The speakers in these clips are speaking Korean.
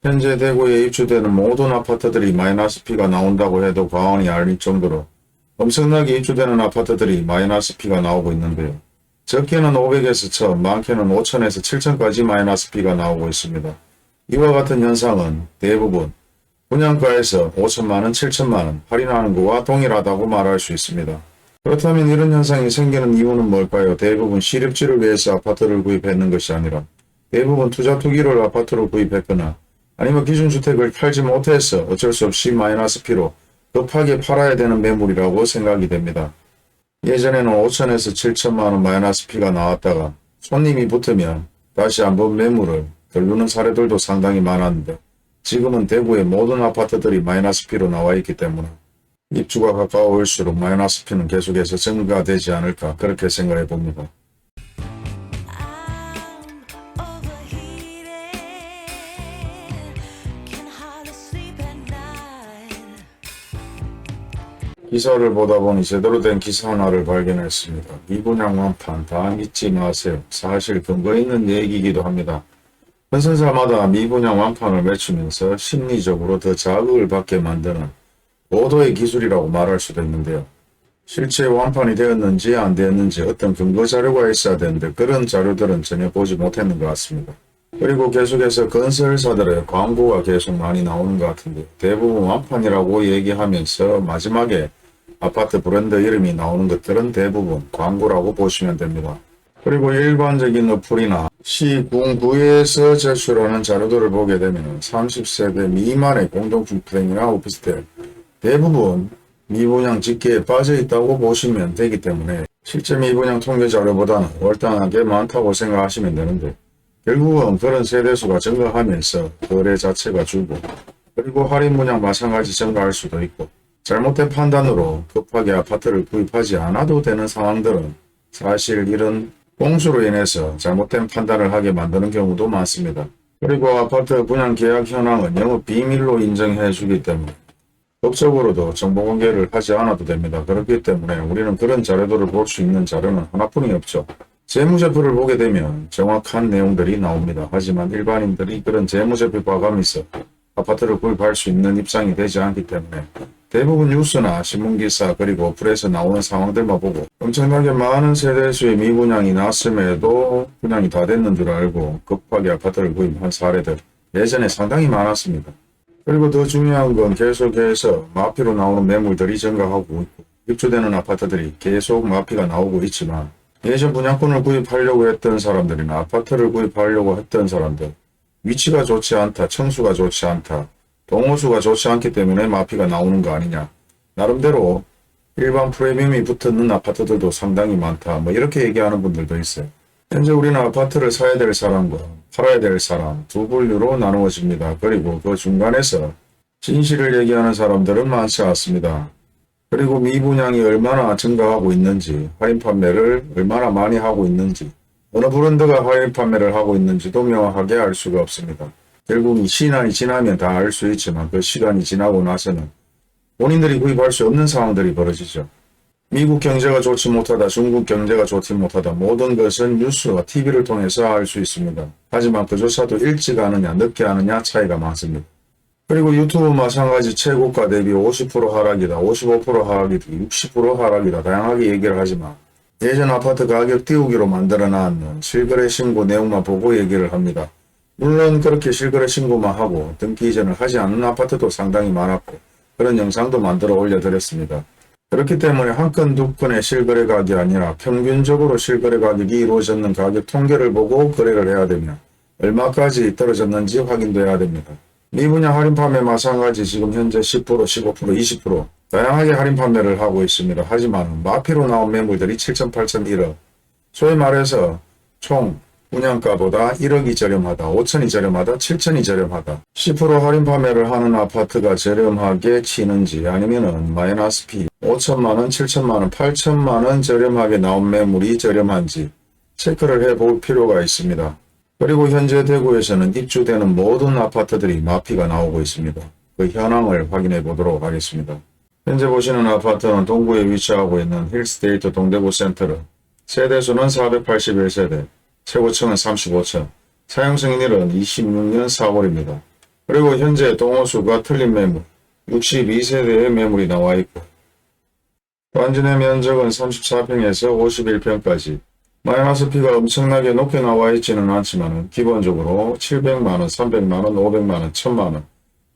현재 대구에 입주되는 모든 아파트들이 마이너스 P가 나온다고 해도 과언이 아닐 정도로 엄청나게 입주되는 아파트들이 마이너스 P가 나오고 있는데요. 적게는 500에서 1000, 많게는 5000에서 7000까지 마이너스 P가 나오고 있습니다. 이와 같은 현상은 대부분 분양가에서 5천만원, 7천만원 할인하는 것과 동일하다고 말할 수 있습니다. 그렇다면 이런 현상이 생기는 이유는 뭘까요? 대부분 실입지를 위해서 아파트를 구입했는 것이 아니라 대부분 투자 투기를 아파트로 구입했거나 아니면 기준주택을 팔지 못해서 어쩔 수 없이 마이너스 P로 급하게 팔아야 되는 매물이라고 생각이 됩니다. 예전에는 5천에서 7천만원 마이너스 P가 나왔다가 손님이 붙으면 다시 한번 매물을 들르는 사례들도 상당히 많았는데 지금은 대구의 모든 아파트들이 마이너스 P로 나와 있기 때문에 입주가 가까울수록 마이너스 P는 계속해서 증가되지 않을까 그렇게 생각해 봅니다. 기사를 보다 보니 제대로 된 기사 하나를 발견했습니다. 미분양 완판 다 믿지 마세요. 사실 근거 있는 얘기이기도 합니다. 건설사마다 미분양 완판을 외치면서 심리적으로 더 자극을 받게 만드는 고도의 기술이라고 말할 수도 있는데요. 실제 완판이 되었는지 안 되었는지 어떤 근거 자료가 있어야 되는데 그런 자료들은 전혀 보지 못했는 것 같습니다. 그리고 계속해서 건설사들의 광고가 계속 많이 나오는 것 같은데 대부분 완판이라고 얘기하면서 마지막에 아파트 브랜드 이름이 나오는 것들은 대부분 광고라고 보시면 됩니다. 그리고 일반적인 어플이나 시군구에서 제출하는 자료들을 보게 되면 30세대 미만의 공동주택이나 오피스텔 대부분 미분양 집계에 빠져 있다고 보시면 되기 때문에 실제 미분양 통계 자료보다는 월등하게 많다고 생각하시면 되는데 결국은 그런 세대수가 증가하면서 거래 자체가 줄고 그리고 할인 분양 마찬가지 증가할 수도 있고 잘못된 판단으로 급하게 아파트를 구입하지 않아도 되는 상황들은 사실 이런 공수로 인해서 잘못된 판단을 하게 만드는 경우도 많습니다. 그리고 아파트 분양 계약 현황은 영업 비밀로 인정해 주기 때문에 법적으로도 정보 공개를 하지 않아도 됩니다. 그렇기 때문에 우리는 그런 자료들을 볼 수 있는 자료는 하나뿐이 없죠. 재무제표를 보게 되면 정확한 내용들이 나옵니다. 하지만 일반인들이 그런 재무제표 봐가면서 아파트를 구입할 수 있는 입장이 되지 않기 때문에 대부분 뉴스나 신문기사 그리고 어플에서 나오는 상황들만 보고 엄청나게 많은 세대수의 미분양이 났음에도 분양이 다 됐는 줄 알고 급하게 아파트를 구입한 사례들 예전에 상당히 많았습니다. 그리고 더 중요한 건 계속해서 마피로 나오는 매물들이 증가하고 있고 입주되는 아파트들이 계속 마피가 나오고 있지만 예전 분양권을 구입하려고 했던 사람들이나 아파트를 구입하려고 했던 사람들 위치가 좋지 않다, 청수가 좋지 않다, 동호수가 좋지 않기 때문에 마피가 나오는 거 아니냐. 나름대로 일반 프리미엄이 붙는 아파트들도 상당히 많다. 뭐 이렇게 얘기하는 분들도 있어요. 현재 우리는 아파트를 사야 될 사람과 팔아야 될 사람 두 분류로 나누어집니다. 그리고 그 중간에서 진실을 얘기하는 사람들은 많지 않습니다. 그리고 미분양이 얼마나 증가하고 있는지, 할인 판매를 얼마나 많이 하고 있는지, 어느 브랜드가 할인 판매를 하고 있는지도 명확하게 알 수가 없습니다. 결국 이 시간이 지나면 다 알 수 있지만 그 시간이 지나고 나서는 본인들이 구입할 수 없는 상황들이 벌어지죠. 미국 경제가 좋지 못하다, 중국 경제가 좋지 못하다 모든 것은 뉴스와 TV를 통해서 알 수 있습니다. 하지만 그조차도 일찍 하느냐 늦게 하느냐 차이가 많습니다. 그리고 유튜브 마찬가지 최고가 대비 50% 하락이다, 55% 하락이다, 60% 하락이다 다양하게 얘기를 하지만 예전 아파트 가격 띄우기로 만들어 놨는 실거래 신고 내용만 보고 얘기를 합니다. 물론 그렇게 실거래 신고만 하고 등기 이전을 하지 않는 아파트도 상당히 많았고 그런 영상도 만들어 올려드렸습니다. 그렇기 때문에 한 건 두 건의 실거래 가격이 아니라 평균적으로 실거래 가격이 이루어졌는 가격 통계를 보고 거래를 해야 되며 얼마까지 떨어졌는지 확인도 해야 됩니다. 미분양 할인 판매 마찬가지 지금 현재 10%, 15%, 20% 다양하게 할인 판매를 하고 있습니다. 하지만 마피로 나온 매물들이 7천, 8천, 1억 소위 말해서 총 분양가보다 1억이 저렴하다, 5천이 저렴하다, 7천이 저렴하다 10% 할인 판매를 하는 아파트가 저렴하게 치는지 아니면은 마이너스 P 5천만원, 7천만원, 8천만원 저렴하게 나온 매물이 저렴한지 체크를 해볼 필요가 있습니다. 그리고 현재 대구에서는 입주되는 모든 아파트들이 마피가 나오고 있습니다. 그 현황을 확인해 보도록 하겠습니다. 현재 보시는 아파트는 동구에 위치하고 있는 힐스테이트 동대구 센터를 세대수는 481세대, 최고층은 35층, 사용 승인일은 26년 4월입니다. 그리고 현재 동호수가 틀린 매물 62세대의 매물이 나와 있고 단지내 면적은 34평에서 51평까지 마이너스 P가 엄청나게 높게 나와 있지는 않지만 기본적으로 700만원, 300만원, 500만원, 1000만원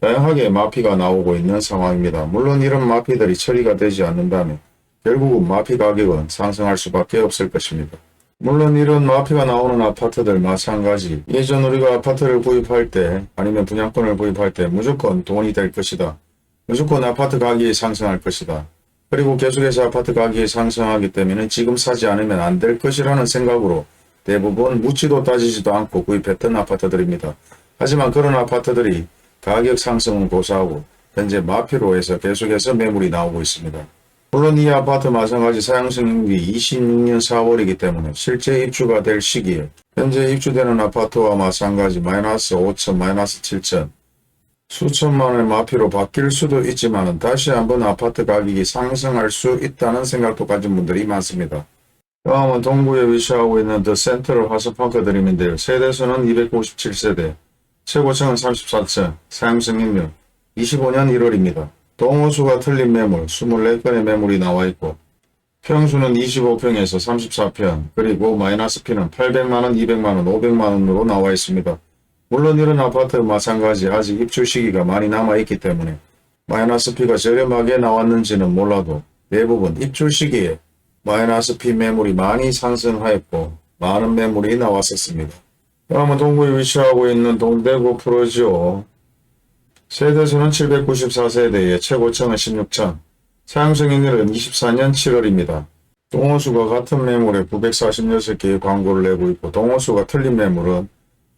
다양하게 마피가 나오고 있는 상황입니다. 물론 이런 마피들이 처리가 되지 않는다면 결국은 마피 가격은 상승할 수밖에 없을 것입니다. 물론 이런 마피가 나오는 아파트들 마찬가지 예전 우리가 아파트를 구입할 때 아니면 분양권을 구입할 때 무조건 돈이 될 것이다. 무조건 아파트 가격이 상승할 것이다. 그리고 계속해서 아파트 가격이 상승하기 때문에 지금 사지 않으면 안 될 것이라는 생각으로 대부분 묻지도 따지지도 않고 구입했던 아파트들입니다. 하지만 그런 아파트들이 가격 상승은 고사하고 현재 마피로 해서 계속해서 매물이 나오고 있습니다. 물론 이 아파트 마찬가지 사용승인기 26년 4월이기 때문에 실제 입주가 될 시기에 현재 입주되는 아파트와 마찬가지 마이너스 5천, 마이너스 7천 수천만원의 마피로 바뀔 수도 있지만 다시 한번 아파트 가격이 상승할 수 있다는 생각도 가진 분들이 많습니다. 다음은 동구에 위치하고 있는 더 센트럴 화성파크드림인데요. 세대수는 257세대, 최고층은 34층, 사용승인율 25년 1월입니다. 동호수가 틀린 매물 24건의 매물이 나와 있고 평수는 25평에서 34평 그리고 마이너스 P는 800만원, 200만원, 500만원으로 나와 있습니다. 물론 이런 아파트 마찬가지 아직 입주 시기가 많이 남아있기 때문에 마이너스 P가 저렴하게 나왔는지는 몰라도 대부분 입주 시기에 마이너스 P 매물이 많이 상승하였고 많은 매물이 나왔었습니다. 다음은 동구에 위치하고 있는 동대구 프로지오 세대수는 794세대에 최고층은 16층, 사용승인율은 24년 7월입니다. 동호수가 같은 매물에 946개의 광고를 내고 있고 동호수가 틀린 매물은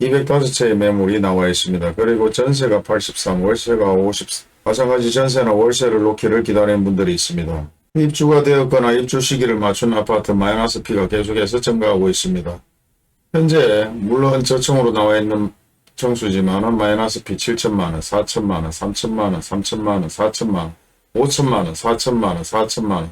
205채의 매물이 나와 있습니다. 그리고 전세가 83, 월세가 50, 마찬가지 전세나 월세를 놓기를 기다리는 분들이 있습니다. 입주가 되었거나 입주 시기를 맞춘 아파트 마이너스 P가 계속해서 증가하고 있습니다. 현재 물론 저층으로 나와 있는 청수지만은 마이너스 P 7천만원, 4천만원, 3천만원, 3천만원, 4천만원, 5천만원, 4천만원, 4천만원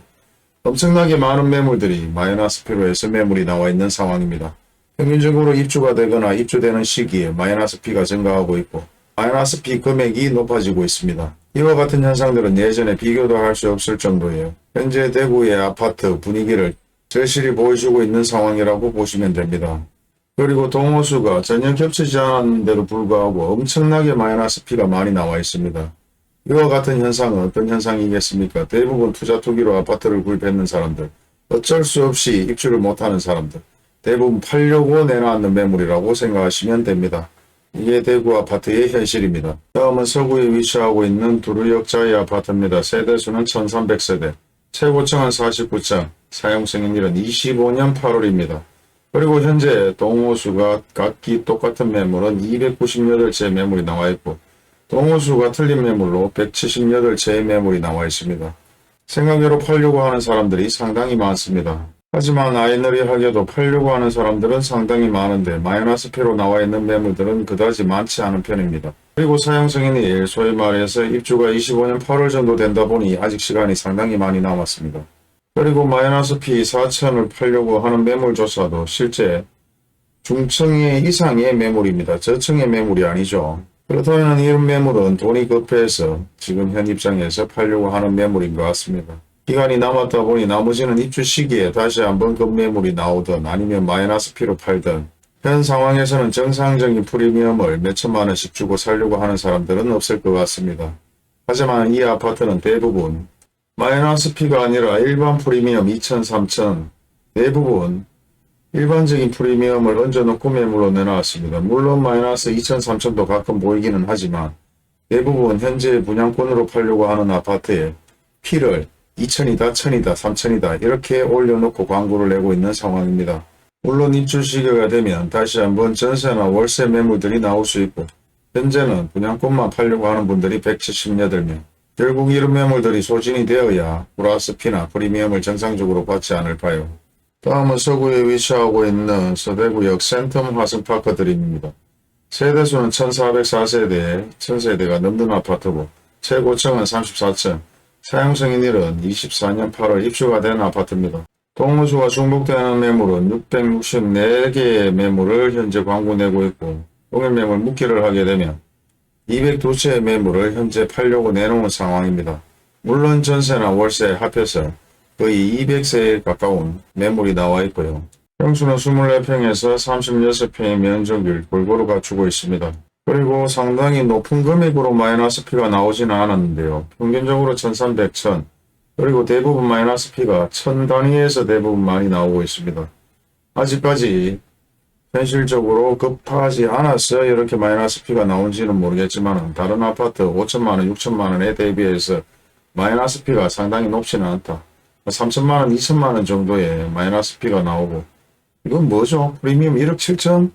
엄청나게 많은 매물들이 마이너스 P로 해서 매물이 나와 있는 상황입니다. 평균적으로 입주가 되거나 입주되는 시기에 마이너스 P가 증가하고 있고 마이너스 P 금액이 높아지고 있습니다. 이와 같은 현상들은 예전에 비교도 할 수 없을 정도예요. 현재 대구의 아파트 분위기를 절실히 보여주고 있는 상황이라고 보시면 됩니다. 그리고 동호수가 전혀 겹치지 않았는데도 불구하고 엄청나게 마이너스 P가 많이 나와 있습니다. 이와 같은 현상은 어떤 현상이겠습니까? 대부분 투자 투기로 아파트를 구입했는 사람들, 어쩔 수 없이 입주를 못하는 사람들, 대부분 팔려고 내놨는 매물이라고 생각하시면 됩니다. 이게 대구 아파트의 현실입니다. 다음은 서구에 위치하고 있는 두루역자의 아파트입니다. 세대수는 1300세대, 최고층은 49층, 사용승인율은 25년 8월입니다. 그리고 현재 동호수가 각기 똑같은 매물은 298채의 매물이 나와 있고 동호수가 틀린 매물로 178채의 매물이 나와 있습니다. 생각외로 팔려고 하는 사람들이 상당히 많습니다. 하지만 아이러니하게도 팔려고 하는 사람들은 상당히 많은데 마이너스 P로 나와 있는 매물들은 그다지 많지 않은 편입니다. 그리고 사용승인이 소위 말해서 입주가 25년 8월 정도 된다 보니 아직 시간이 상당히 많이 남았습니다. 그리고 마이너스 P 4천을 팔려고 하는 매물조차도 실제 중층의 이상의 매물입니다. 저층의 매물이 아니죠. 그렇다면 이런 매물은 돈이 급해서 지금 현 입장에서 팔려고 하는 매물인 것 같습니다. 기간이 남았다 보니 나머지는 입주 시기에 다시 한번 급매물이 나오든 아니면 마이너스 P로 팔든 현 상황에서는 정상적인 프리미엄을 몇천만 원씩 주고 살려고 하는 사람들은 없을 것 같습니다. 하지만 이 아파트는 대부분 마이너스 P가 아니라 일반 프리미엄 2천, 3천 대부분 일반적인 프리미엄을 얹어놓고 매물로 내놨습니다. 물론 마이너스 2천, 3천도 가끔 보이기는 하지만 대부분 현재 분양권으로 팔려고 하는 아파트에 P를 2천이다, 1000이다, 3000이다 이렇게 올려놓고 광고를 내고 있는 상황입니다. 물론 입주 시기가 되면 다시 한번 전세나 월세 매물들이 나올 수 있고 현재는 분양권만 팔려고 하는 분들이 178명 결국 이런 매물들이 소진이 되어야 플러스 P나 프리미엄을 정상적으로 받지 않을까요? 다음은 서구에 위치하고 있는 서대구역 센텀 화성파크드림입니다. 세대수는 1404세대에 1000세대가 넘는 아파트고 최고층은 34층, 사용승인율은 24년 8월 입주가 된 아파트입니다. 동호수가 중복되는 매물은 664개의 매물을 현재 광고 내고 있고 동일 매물 묶기를 하게 되면 202채의 매물을 현재 팔려고 내놓은 상황입니다. 물론 전세나 월세 합해서 거의 200세에 가까운 매물이 나와 있고요. 평수는 24평에서 36평의 면적을 골고루 갖추고 있습니다. 그리고 상당히 높은 금액으로 마이너스 피가 나오지는 않았는데요. 평균적으로 1300, 1000 그리고 대부분 마이너스 피가 1000 단위에서 대부분 많이 나오고 있습니다. 아직까지 현실적으로 급하지 않았어요. 이렇게 마이너스 피가 나온지는 모르겠지만 다른 아파트 5천만원, 6천만원에 대비해서 마이너스 피가 상당히 높지는 않다. 3천만원, 2천만원 정도의 마이너스 피가 나오고 이건 뭐죠? 프리미엄 1억 7천?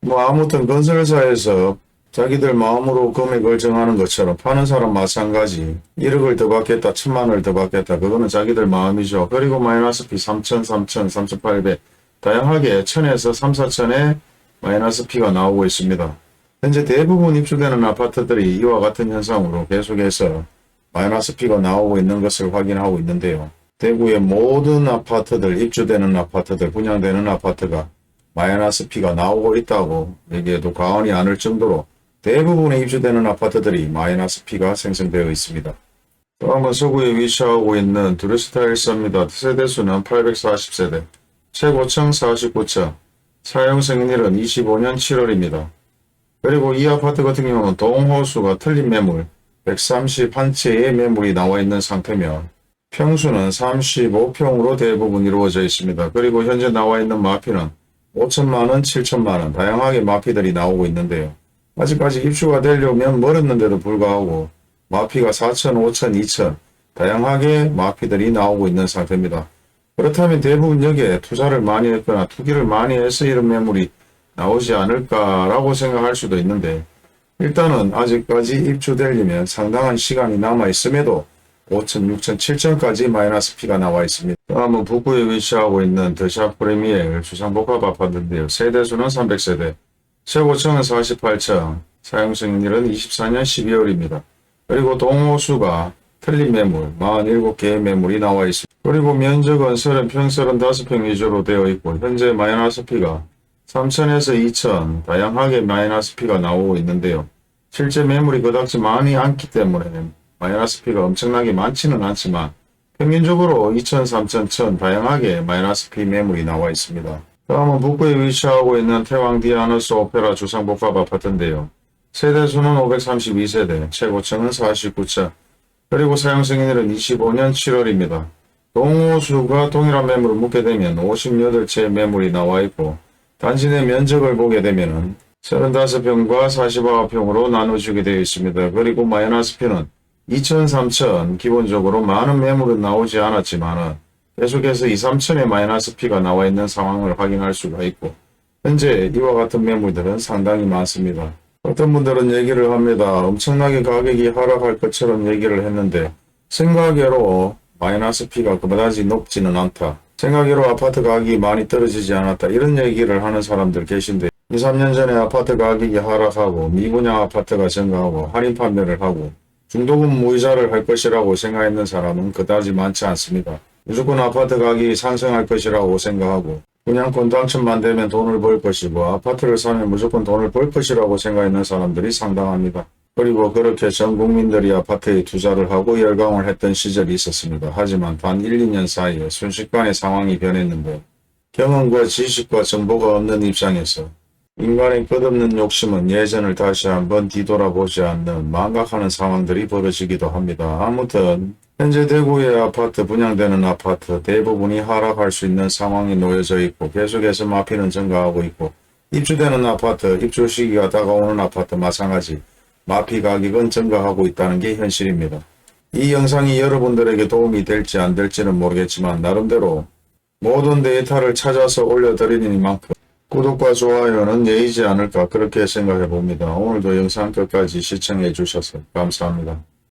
뭐 아무튼 건설사에서 자기들 마음으로 금액을 정하는 것처럼 파는 사람 마찬가지 1억을 더 받겠다, 1000만원을 더 받겠다. 그거는 자기들 마음이죠. 그리고 마이너스 피 3천, 3천, 3,800 다양하게 1000에서 3, 4천의 마이너스 피가 나오고 있습니다. 현재 대부분 입주되는 아파트들이 이와 같은 현상으로 계속해서 마이너스 피가 나오고 있는 것을 확인하고 있는데요. 대구의 모든 아파트들, 입주되는 아파트들, 분양되는 아파트가 마이너스 피가 나오고 있다고 얘기해도 과언이 아닐 정도로 대부분의 입주되는 아파트들이 마이너스 피가 생성되어 있습니다. 다음은 서구에 위치하고 있는 두루스타일스입니다. 세대수는 840세대, 최고층 49층, 사용승인일은 25년 7월입니다. 그리고 이 아파트 같은 경우는 동호수가 틀린 매물 131채의 매물이 나와 있는 상태며 평수는 35평으로 대부분 이루어져 있습니다. 그리고 현재 나와 있는 마피는 5천만원, 7천만원 다양하게 마피들이 나오고 있는데요. 아직까지 입주가 되려면 멀었는데도 불구하고 마피가 4천, 5천, 2천 다양하게 마피들이 나오고 있는 상태입니다. 그렇다면 대부분 여기에 투자를 많이 했거나 투기를 많이 해서 이런 매물이 나오지 않을까라고 생각할 수도 있는데 일단은 아직까지 입주되려면 상당한 시간이 남아 있음에도 5천, 6천, 7천까지 마이너스 피가 나와 있습니다. 다음은 북구에 위치하고 있는 더샵 프리미엘 주상복합 아파트인데요. 세대수는 300세대, 최고층은 48층, 사용승인일은 24년 12월입니다. 그리고 동호수가 틀린 매물 47개의 매물이 나와 있습니다. 그리고 면적은 30평, 35평 위주로 되어 있고 현재 마이너스 피가 3천에서 2천 다양하게 마이너스 피가 나오고 있는데요. 실제 매물이 그닥지 많이 않기 때문에 마이너스 피가 엄청나게 많지는 않지만 평균적으로 2천, 3천, 1000 다양하게 마이너스 피 매물이 나와 있습니다. 다음은 북구에 위치하고 있는 태왕 디아너스 오페라 주상복합 아파트인데요. 세대수는 532세대, 최고층은 49층, 그리고 사용승인일은 25년 7월입니다. 동호수가 동일한 매물을 묻게 되면 58채의 매물이 나와 있고 단지 내 면적을 보게 되면 35평과 49평으로 나눠주게 되어 있습니다. 그리고 마이너스 피는 2천, 3천 기본적으로 많은 매물은 나오지 않았지만 계속해서 2, 3천의 마이너스 피가 나와 있는 상황을 확인할 수가 있고 현재 이와 같은 매물들은 상당히 많습니다. 어떤 분들은 얘기를 합니다. 엄청나게 가격이 하락할 것처럼 얘기를 했는데 생각외로 마이너스 피가 그다지 높지는 않다. 생각외로 아파트 가격이 많이 떨어지지 않았다. 이런 얘기를 하는 사람들 계신데 2, 3년 전에 아파트 가격이 하락하고 미분양 아파트가 증가하고 할인 판매를 하고 중도금 무이자를 할 것이라고 생각했는 사람은 그다지 많지 않습니다. 무조건 아파트 가격이 상승할 것이라고 생각하고 분양권 당첨만 되면 돈을 벌 것이고 아파트를 사면 무조건 돈을 벌 것이라고 생각했는 사람들이 상당합니다. 그리고 그렇게 전 국민들이 아파트에 투자를 하고 열광을 했던 시절이 있었습니다. 하지만 단 1, 2년 사이에 순식간에 상황이 변했는데 경험과 지식과 정보가 없는 입장에서 인간의 끝없는 욕심은 예전을 다시 한번 뒤돌아보지 않는 망각하는 상황들이 벌어지기도 합니다. 아무튼 현재 대구의 아파트, 분양되는 아파트 대부분이 하락할 수 있는 상황이 놓여져 있고 계속해서 마피는 증가하고 있고 입주되는 아파트, 입주 시기가 다가오는 아파트 마찬가지 마피 가격은 증가하고 있다는 게 현실입니다. 이 영상이 여러분들에게 도움이 될지 안 될지는 모르겠지만 나름대로 모든 데이터를 찾아서 올려드리니만큼 구독과 좋아요는 예의지 않을까 그렇게 생각해 봅니다. 오늘도 영상 끝까지 시청해 주셔서 감사합니다.